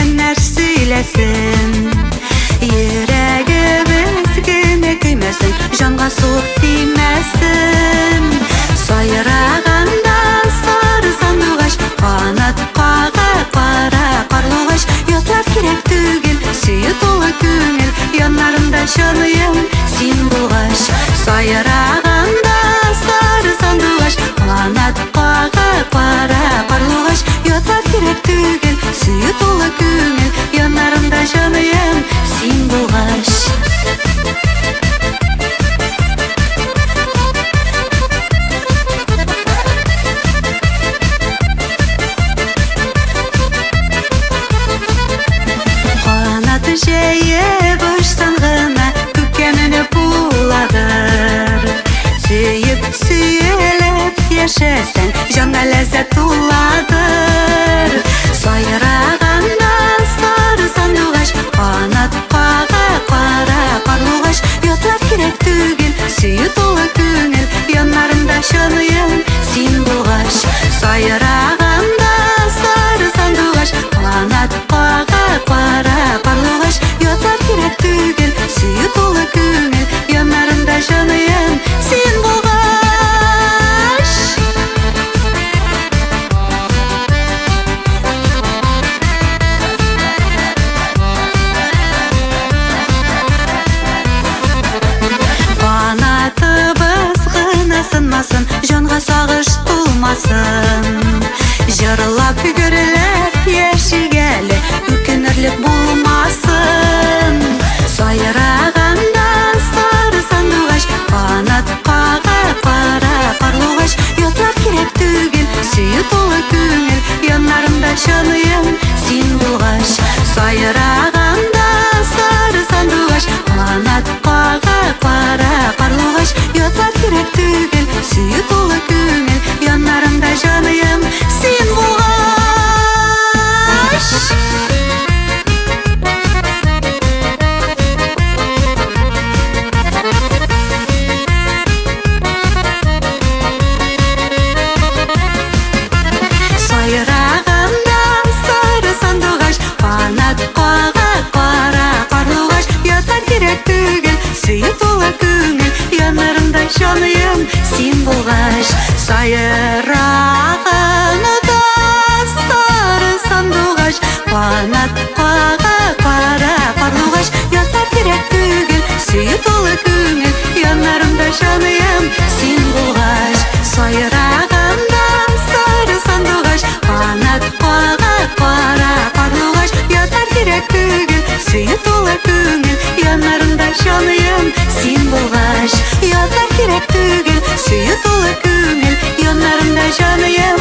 günler söylesin. Yüreğimiz güne kıymesin, canға soğuk değmesin. Sayrağanda sarı sandığaç, kanat qağa qara qarlığaç. Yatlar керек түгел, сүйі толы көңіл, yanlarımda жаныйым сен болғаш. Sayrağanda sarı sandığaç, kanat qağa qara qarlığaç. Yatlar керек түгел, сүйі толы көңіл, yanlarımda жаныйым сен болғаш. Жайып ұшсан ғана көкке мініп буладыр. Сүйіп сүйеліп ешесен жанға ләззат туладыр. Сайрағанда сары сандуғаш, қанат қаға қара қарлуғаш. Ятлар керек түгел, сүйі толы көңіл, янарында жаныйым сен болғаш. Сайрағанда сары сандуғаш, қанат қаға қара қарлуғаш. Ятлар керек түгел, сүйі толы көңіл, янарында жаныйым сен болғаш. Қанатыбыз ғына сынмасын, жанға сағыш толмасын. Жырлап үгірлеп ешігелі, өкінерлік болмасын. Сайрағанда сары сандуғаш, қанат қаға қара қарлуғаш. Ятлар керек түгел, сүйі толы көңіл, янарымда жаныйым сен болғаш. Сайрағанда сары сандуғаш, қанат қаға қара қарлуғаш. Ятлар керек түгел, сүйі толы көңіл, янарымда жаныйым сен болғаш. Сайрағанда сары сандуғаш, қанат қаға қара қарлуғаш. Ятлар керек түгел, сүйі толы көңіл, янарымда жаныйым сен болғаш. Сайрағанда сары сандуғаш, қанат қаға қара қарлуғаш. Ятлар керек түгел, сүйі толы көңіл, янарымда жаныйым сен болғаш. Сайрағанда сары сандуғаш, қанат қаға қара қарлуғаш. Ятлар керек түгел, сүйі толы көңіл, янарымда жаныйым сен болғаш. Ятлар керек түгел, сүйі толы көңіл, янарымда жаныйым